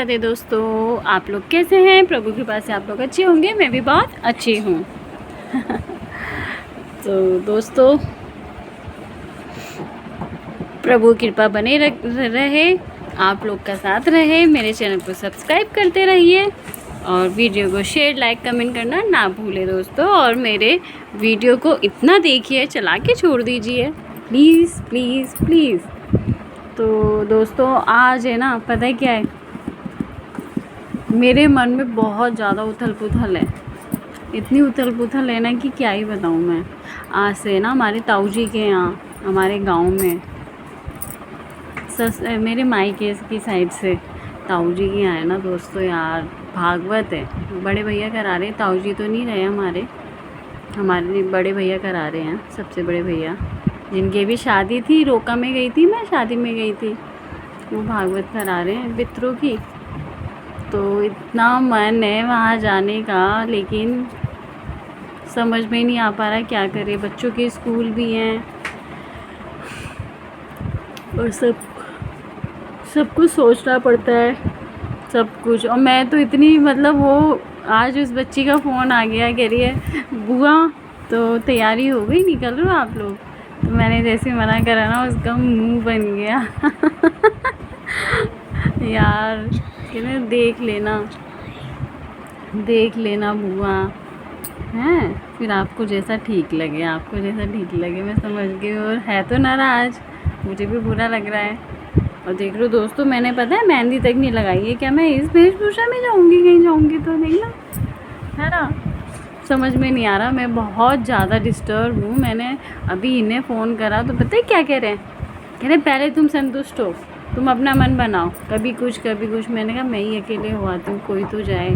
राधे दोस्तों, आप लोग कैसे हैं? प्रभु की कृपा से आप लोग अच्छे होंगे। मैं भी बहुत अच्छी हूँ। तो दोस्तों, प्रभु की कृपा बने रहे, आप लोग का साथ रहे। मेरे चैनल को सब्सक्राइब करते रहिए और वीडियो को शेयर, लाइक, कमेंट करना ना भूलें दोस्तों। और मेरे वीडियो को इतना देखिए, चला के छोड़ दीजिए प्लीज़ प्लीज़ प्लीज़। तो दोस्तों, आज है ना, पता है क्या है, मेरे मन में बहुत ज़्यादा उथल पुथल है। इतनी उथल पुथल है ना कि क्या ही बताऊँ मैं। आज से ना हमारे ताऊ जी के यहाँ, हमारे गांव में, मेरे मायके की साइड से ताऊ जी के यहाँ है ना दोस्तों, यार भागवत है। बड़े भैया करा रहे, ताऊ जी तो नहीं रहे हमारे बड़े भैया करा रहे हैं। सबसे बड़े भैया जिनकी भी शादी थी, रोका में गई थी मैं, शादी में गई थी, वो भागवत करा रहे हैं पितरों की। तो इतना मन है वहाँ जाने का, लेकिन समझ में नहीं आ पा रहा क्या करे। बच्चों के स्कूल भी हैं और सब कुछ सोचना पड़ता है, सब कुछ। और मैं तो इतनी, मतलब वो आज उस बच्ची का फ़ोन आ गया, कह रही है बुआ तो तैयारी हो गई, निकल रहे हो आप लोग। तो मैंने जैसे मना करा ना, उसका मुंह बन गया। यार कहने देख लेना बुआ, हैं फिर आपको जैसा ठीक लगे, मैं समझ गई। और है तो नाराज़, मुझे भी बुरा लग रहा है। और देख लो दोस्तों, मैंने पता है मेहंदी तक नहीं लगाई है। क्या मैं इस वेशभूषा में जाऊंगी? कहीं जाऊंगी तो नहीं ना, है ना। समझ में नहीं आ रहा, मैं बहुत ज़्यादा डिस्टर्ब हूँ। मैंने अभी इन्हें फ़ोन करा तो पता है क्या कह रहे हैं, पहले तुम संतुष्ट हो, तुम अपना मन बनाओ, कभी कुछ। मैंने कहा मैं ही अकेले हो आती हूँ, कोई तो जाए।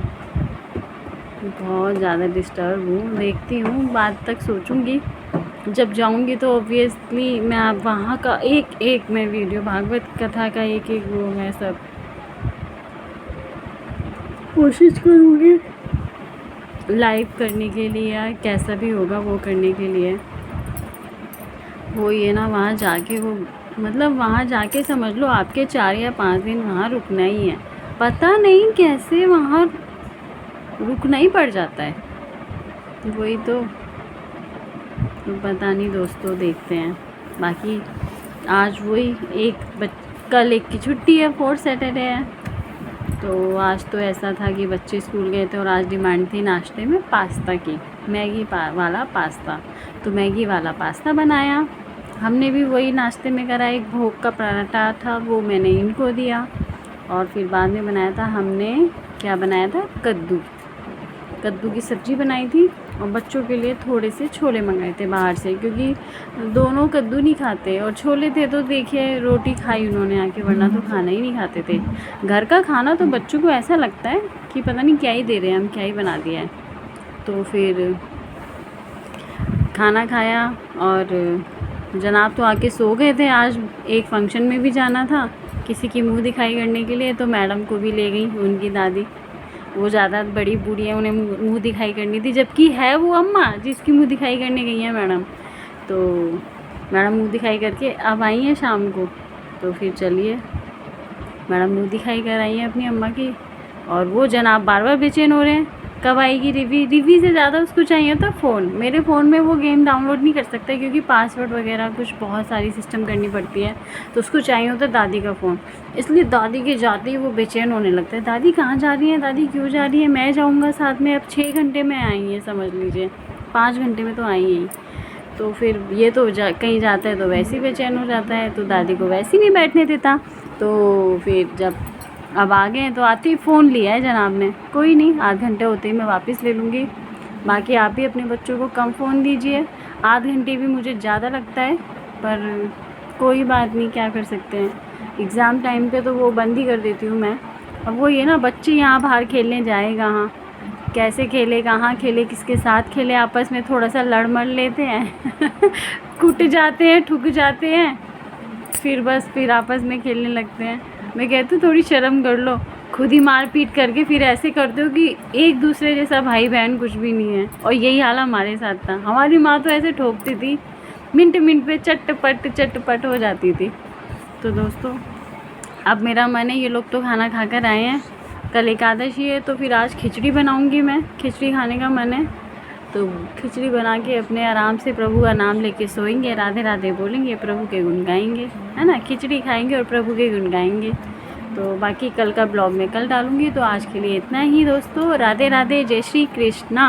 बहुत ज़्यादा डिस्टर्ब हूँ, देखती हूँ, बाद तक सोचूंगी। जब जाऊंगी तो ऑब्वियसली मैं आप वहाँ का एक मैं वीडियो, भागवत कथा का एक वो मैं सब कोशिश करूँगी लाइव करने के लिए, या कैसा भी होगा वो करने के लिए। वो ये ना, वहाँ जाके वो, मतलब वहाँ जाके समझ लो आपके 4 या 5 दिन वहाँ रुकना ही है। पता नहीं कैसे वहाँ रुकना ही पड़ जाता है, वही तो पता नहीं दोस्तों, देखते हैं। बाकी आज वही कल एक की छुट्टी है, 4th सैटरडे है। तो आज तो ऐसा था कि बच्चे स्कूल गए थे और आज डिमांड थी नाश्ते में पास्ता की, वाला पास्ता। तो मैगी वाला पास्ता बनाया हमने भी, वही नाश्ते में करा। एक भोग का पराठा था, वो मैंने इनको दिया। और फिर बाद में बनाया था हमने, क्या बनाया था, कद्दू की सब्ज़ी बनाई थी। और बच्चों के लिए थोड़े से छोले मंगाए थे बाहर से, क्योंकि दोनों कद्दू नहीं खाते। और छोले थे तो देखिए रोटी खाई उन्होंने आके, वरना तो खाना ही नहीं खाते थे। घर का खाना तो बच्चों को ऐसा लगता है कि पता नहीं क्या ही दे रहे हैं हम, क्या ही बना दिया है। तो फिर खाना खाया और जनाब तो आके सो गए थे। आज एक फंक्शन में भी जाना था, किसी की मुँह दिखाई करने के लिए, तो मैडम को भी ले गई उनकी दादी। वो ज़्यादा बड़ी बूढ़ी है, उन्हें मुँह दिखाई करनी थी, जबकि है वो अम्मा जिसकी मुँह दिखाई करने गई है मैडम। तो मैडम मुँह दिखाई करके अब आई हैं शाम को। तो फिर चलिए, मैडम मुँह दिखाई कर आई हैं अपनी अम्मा की, और वो जनाब बार बार बेचैन हो रहे हैं कब आएगी रिवी से ज़्यादा उसको चाहिए होता फ़ोन। मेरे फ़ोन में वो गेम डाउनलोड नहीं कर सकता, क्योंकि पासवर्ड वगैरह कुछ बहुत सारी सिस्टम करनी पड़ती है। तो उसको चाहिए होता दादी का फ़ोन। इसलिए दादी के जाते ही वो बेचैन होने लगता है, दादी कहाँ जा रही हैं, दादी क्यों जा रही है, मैं जाऊँगा साथ में। अब 6 घंटे में आई हैं, समझ लीजिए 5 घंटे में तो आई हैं। तो फिर ये तो कहीं जाता है तो वैसे ही बेचैन हो जाता है, तो दादी को वैसे ही नहीं बैठने देता। तो फिर जब अब आ गए हैं तो आते ही फ़ोन लिया है जनाब ने। कोई नहीं, आध घंटे होते ही मैं वापस ले लूँगी। बाकी आप भी अपने बच्चों को कम फ़ोन दीजिए, आध घंटे भी मुझे ज़्यादा लगता है, पर कोई बात नहीं, क्या कर सकते हैं। एग्ज़ाम टाइम पे तो वो बंद ही कर देती हूँ मैं। अब वो ये ना, बच्चे यहाँ बाहर खेलने जाए कहाँ, कैसे खेले, कहाँ खेले, किसके साथ खेले, आपस में थोड़ा सा लड़ मड़ लेते हैं। कुट जाते हैं, ठुक जाते हैं, फिर आपस में खेलने लगते हैं। मैं कहती हूँ थोड़ी शर्म कर लो, खुद ही मार पीट करके फिर ऐसे करते हो कि एक दूसरे जैसा भाई बहन कुछ भी नहीं है। और यही हाल हमारे साथ था, हमारी माँ तो ऐसे ठोकती थी, मिनट पे चटपट हो जाती थी। तो दोस्तों, अब मेरा मन है, ये लोग तो खाना खाकर आए हैं, कल एकादशी है तो फिर आज खिचड़ी बनाऊंगी मैं, खिचड़ी खाने का मन है तो खिचड़ी बना के अपने आराम से प्रभु का नाम लेके सोएंगे, राधे राधे बोलेंगे, प्रभु के गुण गाएंगे, है ना। खिचड़ी खाएंगे और प्रभु के गुण गाएंगे। तो बाकी कल का ब्लॉग मैं कल डालूंगी। तो आज के लिए इतना ही दोस्तों, राधे राधे, जय श्री कृष्णा।